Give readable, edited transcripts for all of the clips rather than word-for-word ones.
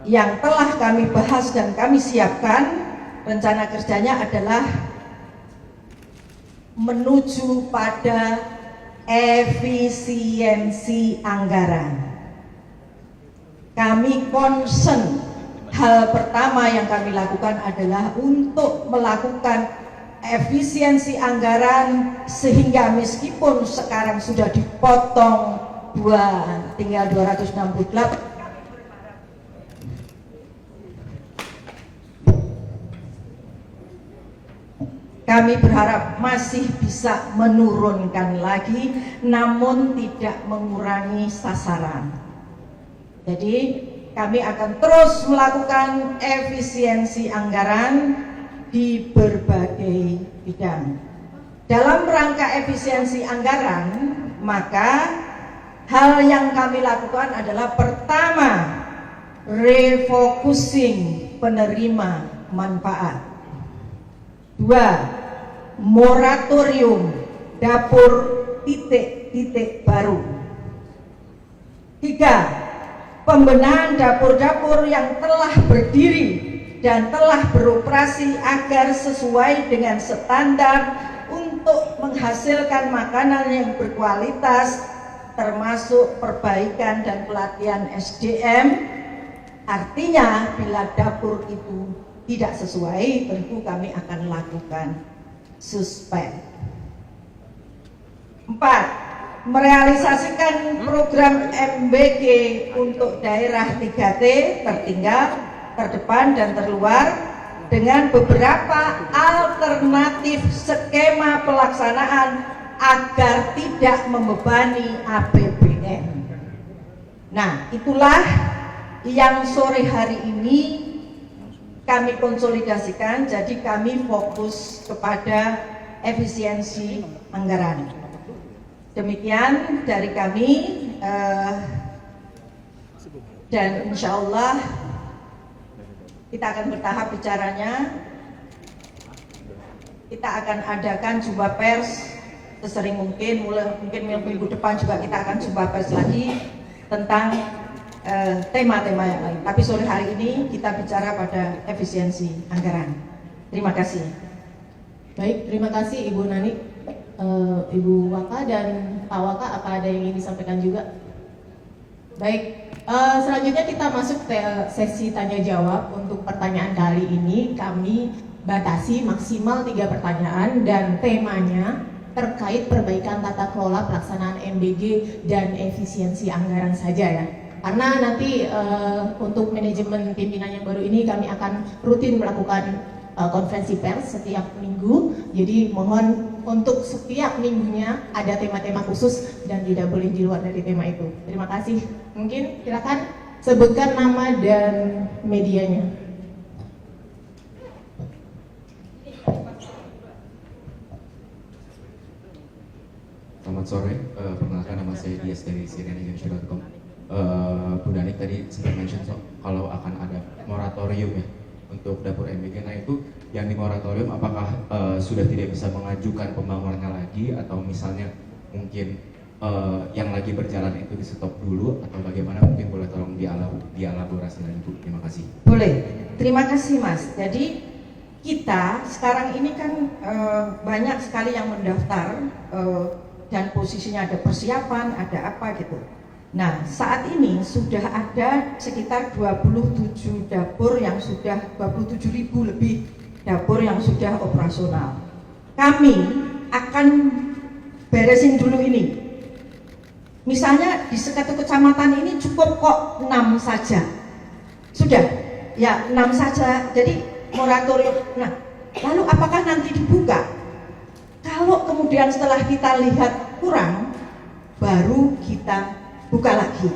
yang telah kami bahas dan kami siapkan, rencana kerjanya adalah menuju pada efisiensi anggaran. Kami concern, hal pertama yang kami lakukan adalah untuk melakukan efisiensi anggaran, sehingga meskipun sekarang sudah dipotong tinggal 268, kami berharap masih bisa menurunkan lagi, namun tidak mengurangi sasaran. Jadi kami akan terus melakukan efisiensi anggaran di berbagai bidang. Dalam rangka efisiensi anggaran, maka hal yang kami lakukan adalah pertama, refocusing penerima manfaat. 2. Moratorium dapur titik-titik baru. 3. Pembenahan dapur-dapur yang telah berdiri dan telah beroperasi agar sesuai dengan standar untuk menghasilkan makanan yang berkualitas, termasuk perbaikan dan pelatihan SDM. Artinya bila dapur itu tidak sesuai, tentu kami akan lakukan suspend. 4. Merealisasikan program MBG untuk daerah 3T, tertinggal, terdepan, dan terluar, dengan beberapa alternatif skema pelaksanaan agar tidak membebani APBN. Nah, itulah yang sore hari ini kami konsolidasikan, jadi kami fokus kepada efisiensi anggaran. Demikian dari kami, dan insya Allah kita akan bertahap bicaranya. Kita akan adakan jumpa pers sesering mungkin, mungkin minggu depan juga kita akan jumpa pers lagi tentang tema-tema yang lain. Tapi sore hari ini kita bicara pada efisiensi anggaran. Terima kasih. Baik, terima kasih Ibu Nani, Ibu Waka dan Pak Waka. Apa ada yang ingin disampaikan juga? Baik, selanjutnya kita masuk ke sesi tanya jawab. Untuk pertanyaan kali ini kami batasi maksimal 3 pertanyaan dan temanya terkait perbaikan tata kelola pelaksanaan MBG dan efisiensi anggaran saja ya. Karena nanti untuk manajemen pimpinan yang baru ini kami akan rutin melakukan konferensi pers setiap minggu. Jadi mohon untuk setiap minggunya ada tema-tema khusus dan tidak boleh di luar dari tema itu. Terima kasih. Mungkin silakan sebutkan nama dan medianya. Selamat sore, perkenalkan nama saya Dias dari cnnindonesia.com. Bu Danik tadi sempat mention kalau akan ada moratorium ya untuk dapur MBG. Nah itu yang di moratorium apakah sudah tidak bisa mengajukan pembangunannya lagi, atau misalnya mungkin yang lagi berjalan itu di stop dulu, atau bagaimana? Mungkin boleh tolong dielaborasi lagi Bu. Terima kasih. Boleh, terima kasih Mas. Jadi kita sekarang ini kan banyak sekali yang mendaftar dan posisinya ada persiapan, ada apa gitu. Nah, saat ini sudah ada sekitar 27 dapur yang sudah 27.000 lebih dapur yang sudah operasional. Kami akan beresin dulu ini. Misalnya di satu kecamatan ini cukup kok 6 saja. Sudah, ya 6 saja. Jadi moratorium. Nah, lalu apakah nanti dibuka? Kalau kemudian setelah kita lihat kurang, baru kita buka lagi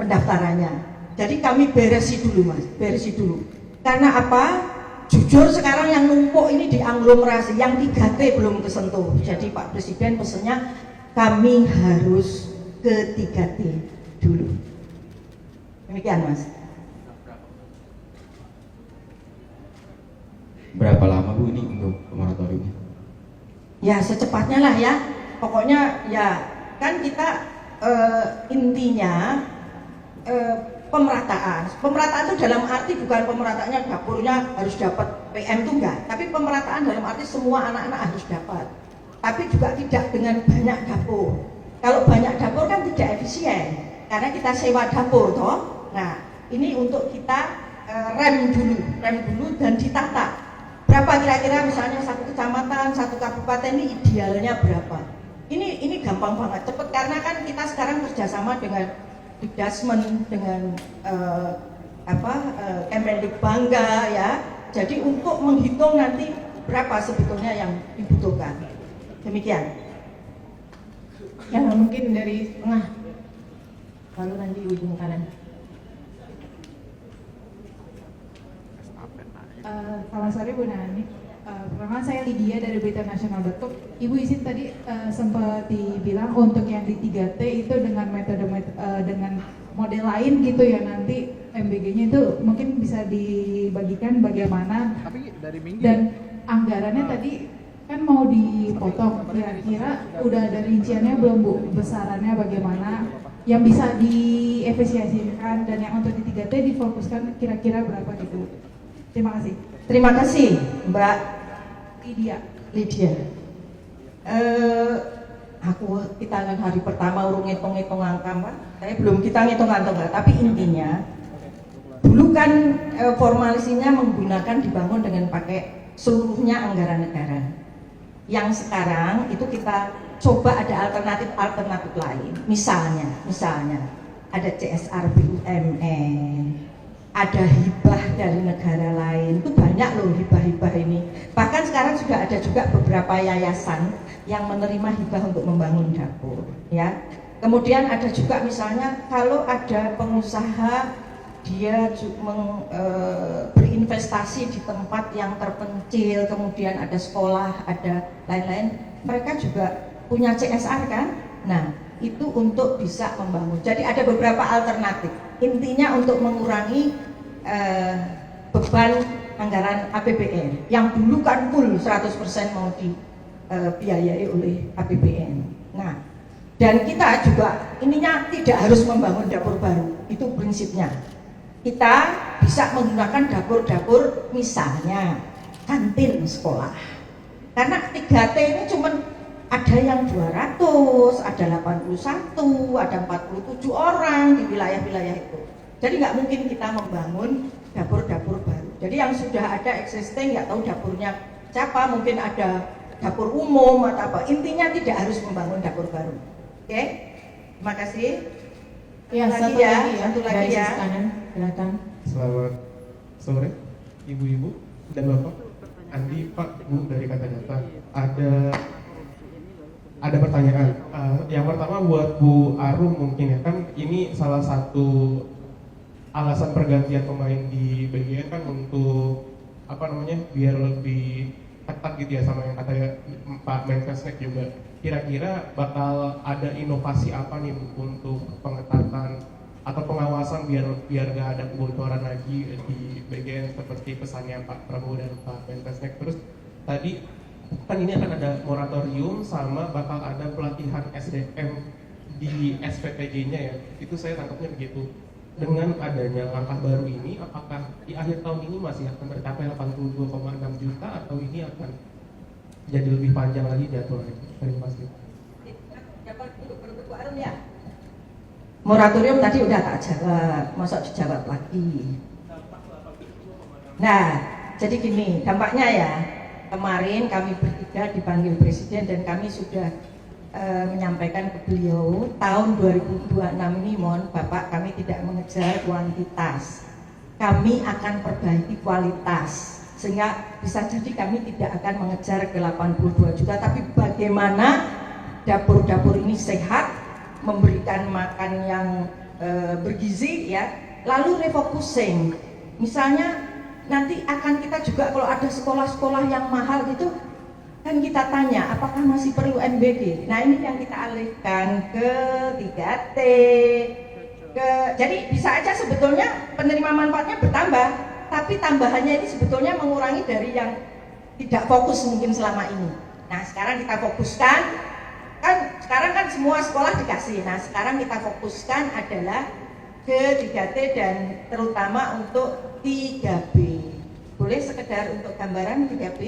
pendaftarannya. Jadi kami beresi dulu Mas, beresi dulu. Karena apa? Jujur sekarang yang numpuk ini di aglomerasi, yang 3T belum kesentuh. Jadi Pak Presiden pesennya kami harus ke 3T dulu. Demikian Mas. Berapa lama Bu ini untuk moratoriumnya? Ya secepatnya lah ya. Pokoknya ya kan kita intinya pemerataan. Pemerataan itu dalam arti bukan pemerataannya dapurnya harus dapat PM itu enggak, tapi pemerataan dalam arti semua anak-anak harus dapat. Tapi juga tidak dengan banyak dapur. Kalau banyak dapur kan tidak efisien, karena kita sewa dapur toh. Nah, ini untuk kita rem dulu dan ditata. Berapa kira-kira misalnya satu kecamatan, satu kabupaten ini idealnya berapa? Ini gampang banget, cepet karena kan kita sekarang kerjasama dengan Dikdasmen, dengan Kemendikbangga ya. Jadi untuk menghitung nanti berapa sebetulnya yang dibutuhkan. Demikian. Ya mungkin dari tengah, lalu nanti ujung kanan. Selamat sore Bu Nani. Pertama saya Lydia dari beritaNasional.com. Ibu izin tadi sempat dibilang untuk yang di 3T itu dengan metode dengan model lain gitu ya, nanti MBG-nya itu mungkin bisa dibagikan bagaimana. Dan anggarannya tadi kan mau dipotong, kira-kira udah ada rinciannya belum Bu, besarannya bagaimana yang bisa diefisiensikan, dan yang untuk di 3T difokuskan kira-kira berapa gitu. Terima kasih. Terima kasih Mbak Lydia. Kita kan hari pertama urung ngitung-ngitung angka Mbak. Saya belum kita ngitung angka, tapi intinya dulu kan formalisinya menggunakan dibangun dengan pakai seluruhnya anggaran negara. Yang sekarang itu kita coba ada alternatif lain. Misalnya ada CSR BUMN, ada hibah dari negara lain, itu banyak loh hibah-hibah ini. Bahkan sekarang sudah ada juga beberapa yayasan yang menerima hibah untuk membangun dapur, ya. Kemudian ada juga misalnya kalau ada pengusaha dia berinvestasi di tempat yang terpencil, kemudian ada sekolah, ada lain-lain, mereka juga punya CSR kan? Nah, itu untuk bisa membangun. Jadi ada beberapa alternatif. Intinya untuk mengurangi beban anggaran APBN yang dulu kan full 100% mau dibiayai oleh APBN. Nah, dan kita juga ininya tidak harus membangun dapur baru, itu prinsipnya. Kita bisa menggunakan dapur-dapur misalnya kantin sekolah. Karena 3T ini cuman ada yang 200, ada 81, ada 47 orang di wilayah-wilayah itu. Jadi nggak mungkin kita membangun dapur-dapur baru. Jadi yang sudah ada existing, nggak tahu dapurnya siapa, mungkin ada dapur umum atau apa. Intinya tidak harus membangun dapur baru. Oke, terima kasih. Ya, Satu lagi ya. Kanan, silakan. Selamat sore, ibu-ibu dan bapak. Andi, Pak, Bu dari Kata Data. Ada pertanyaan. Yang pertama buat Bu Arum mungkin ya, kan ini salah satu alasan pergantian pemain di BGN kan untuk biar lebih ketat gitu ya, sama yang kata Pak Menkesnek juga. Kira-kira bakal ada inovasi apa nih Bu untuk pengetatan atau pengawasan biar nggak ada kebocoran lagi di BGN seperti pesannya Pak Prabowo dan Pak Menkesnek. Terus tadi kan ini akan ada moratorium sama bakal ada pelatihan SDM di SPPG-nya ya. Itu saya tangkapnya begitu. Dengan adanya langkah baru ini, apakah di akhir tahun ini masih akan tercapai 82,6 juta atau ini akan jadi lebih panjang lagi jadwalnya? Terima kasih. Moratorium tadi udah tak jawab, masa dijawab lagi. Nah, jadi gini, dampaknya ya, kemarin kami bertiga dipanggil Presiden dan kami sudah menyampaikan ke beliau, tahun 2026 ini mohon Bapak, kami tidak mengejar kuantitas, kami akan perbaiki kualitas, sehingga bisa jadi kami tidak akan mengejar ke 82 juta, tapi bagaimana dapur-dapur ini sehat, memberikan makan yang bergizi ya, lalu refocusing. Misalnya nanti akan kita juga kalau ada sekolah-sekolah yang mahal gitu, kan kita tanya apakah masih perlu MBG. Nah ini yang kita alihkan ke 3T, jadi bisa aja sebetulnya penerima manfaatnya bertambah, tapi tambahannya ini sebetulnya mengurangi dari yang tidak fokus mungkin selama ini. Nah sekarang kita fokuskan, kan sekarang kan semua sekolah dikasih. Nah sekarang kita fokuskan adalah ke 3T dan terutama untuk 3B. Boleh sekedar untuk gambaran 3B.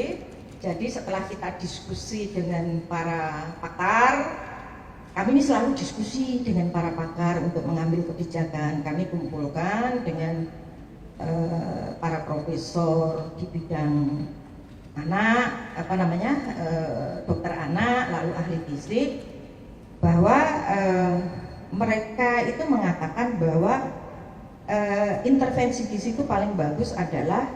Jadi setelah kita diskusi dengan para pakar, kami ini selalu diskusi dengan para pakar untuk mengambil kebijakan. Kami kumpulkan dengan para profesor di bidang anak, dokter anak, lalu ahli gizi, bahwa mereka itu mengatakan bahwa intervensi gizi itu paling bagus adalah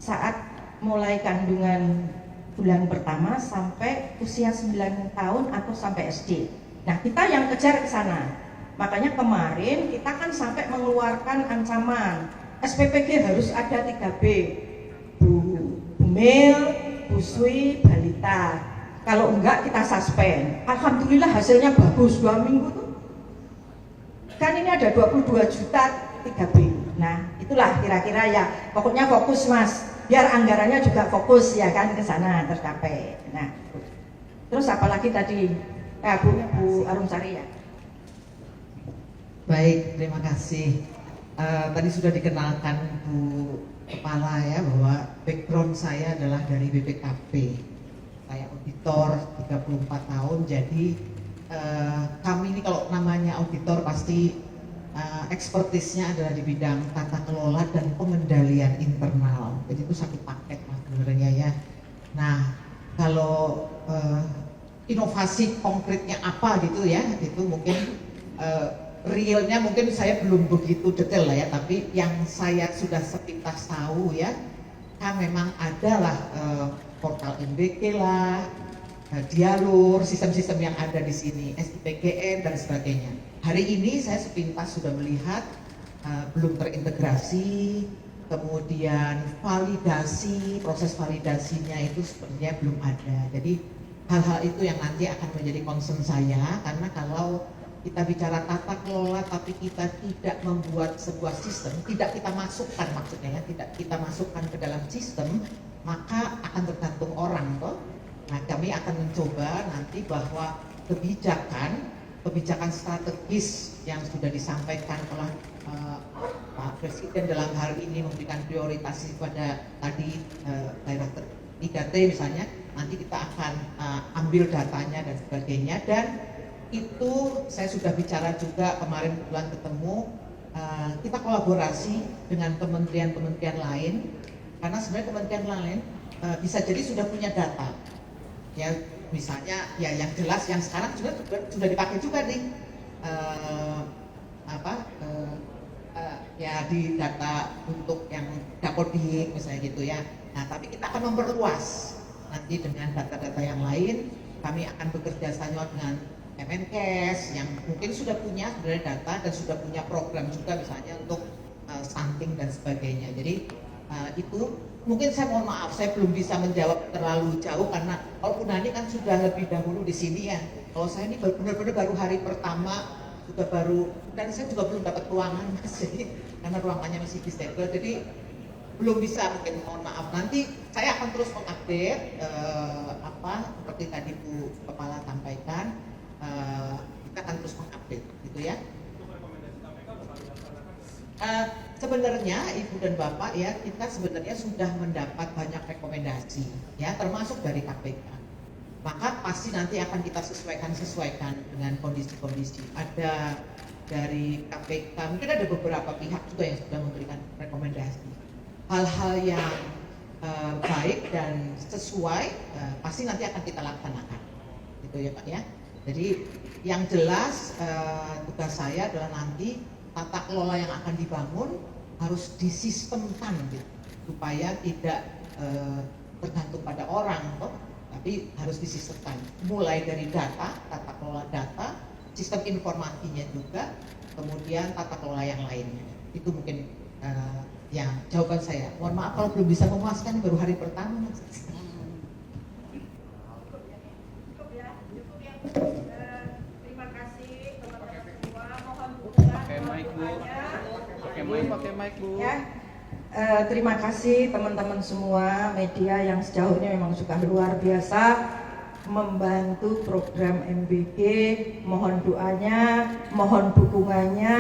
saat mulai kandungan bulan pertama sampai usia 9 tahun atau sampai SD. Nah, kita yang kejar ke sana. Makanya kemarin kita kan sampai mengeluarkan ancaman SPPG harus ada 3B. Bumil, busui, balita. Kalau enggak kita suspend. Alhamdulillah hasilnya bagus 2 minggu tuh. Kan ini ada 22 juta 3B. Nah, itulah kira-kira ya. Pokoknya fokus Mas. Biar anggarannya juga fokus ya kan ke sana tercapai. Nah, terus apalagi tadi Bu Arumsari ya. Baik, terima kasih. Tadi sudah dikenalkan Bu Kepala ya bahwa background saya adalah dari BPKP. Saya auditor 34 tahun. Jadi kami ini kalau namanya auditor pasti ekspertisnya adalah di bidang tata kelola dan pengendalian internal. Jadi itu satu paket Mas sebenarnya ya. Nah, kalau inovasi konkretnya apa gitu ya, itu mungkin realnya mungkin saya belum begitu detail lah ya, tapi yang saya sudah sepintas tahu ya, kan memang adalah portal MBK lah, Dialur, sistem-sistem yang ada di sini, SIPGN dan sebagainya. Hari ini saya sepintas sudah melihat belum terintegrasi, kemudian validasi, proses validasinya itu sepertinya belum ada. Jadi hal-hal itu yang nanti akan menjadi concern saya, karena kalau kita bicara tata kelola tapi kita tidak membuat sebuah sistem, tidak kita masukkan maksudnya ya, tidak kita masukkan ke dalam sistem, maka akan tergantung orang toh. Nah, kami akan mencoba nanti bahwa kebijakan strategis yang sudah disampaikan oleh Pak Presiden dalam hal ini memberikan prioritas pada tadi daerah 3T misalnya, nanti kita akan ambil datanya dan sebagainya, dan itu saya sudah bicara juga kemarin bulan ketemu, kita kolaborasi dengan kementerian-kementerian lain, karena sebenarnya kementerian lain bisa jadi sudah punya data ya, misalnya ya yang jelas yang sekarang juga sudah dipakai juga nih ya di data untuk yang Dapodik misalnya gitu ya. Nah, tapi kita akan memperluas nanti dengan data-data yang lain. Kami akan bekerja sama dengan Kemenkes yang mungkin sudah punya sebenarnya data dan sudah punya program juga misalnya untuk stunting dan sebagainya. Jadi itu mungkin saya mohon maaf saya belum bisa menjawab terlalu jauh karena kalau Bu Nani kan sudah lebih dahulu di sini ya. Kalau saya ini benar-benar baru hari pertama juga baru, dan saya juga belum dapat ruangan Mas, jadi karena ruangannya masih disegel, jadi belum bisa, mungkin mohon maaf. Nanti saya akan terus mengupdate seperti tadi Bu Kepala sampaikan, kita akan terus mengupdate gitu ya. Sebenarnya Ibu dan Bapak ya, kita sebenarnya sudah mendapat banyak rekomendasi ya, termasuk dari KPK. Maka pasti nanti akan kita sesuaikan dengan kondisi-kondisi. Ada dari KPK, mungkin ada beberapa pihak juga yang sudah memberikan rekomendasi. Hal-hal yang baik dan sesuai pasti nanti akan kita laksanakan, gitu ya Pak ya. Jadi yang jelas tugas saya adalah nanti tata kelola yang akan dibangun harus disistemkan gitu, supaya tidak tergantung pada orang toh, tapi harus disistemkan mulai dari data, tata kelola data, sistem informasinya juga, kemudian tata kelola yang lainnya. Itu mungkin yang jawaban saya. Mohon maaf kalau belum bisa memuaskan, baru hari pertama. Terima kasih teman-teman semua. Mohon dukungan. Pakai mic Bu. Ya. Terima kasih teman-teman semua media yang sejauh ini memang sudah luar biasa membantu program MBG. Mohon doanya, mohon dukungannya,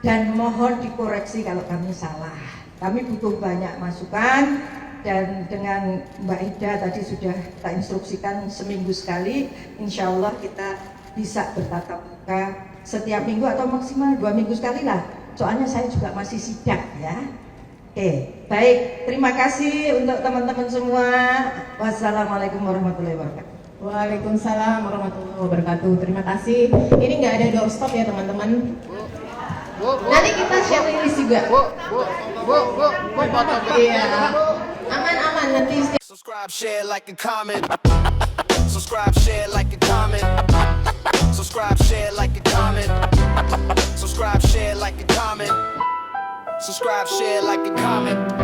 dan mohon dikoreksi kalau kami salah. Kami butuh banyak masukan, dan dengan Mbak Ida tadi sudah kita instruksikan seminggu sekali, insya Allah kita bisa bertatap muka setiap minggu atau maksimal 2 minggu sekali lah. Soalnya saya juga masih sidak ya. Oke, baik. Terima kasih untuk teman-teman semua. Wassalamualaikum warahmatullahi wabarakatuh. Waalaikumsalam warahmatullahi wabarakatuh. Terima kasih. Ini nggak ada doorstop ya teman-teman. Nanti kita share list juga. Iya. Aman-aman nanti. Subscribe, share, like, and comment. Subscribe, share, like, and comment. Subscribe, share, like, and comment. Subscribe, share, like, and comment. Subscribe, share, like, and comment.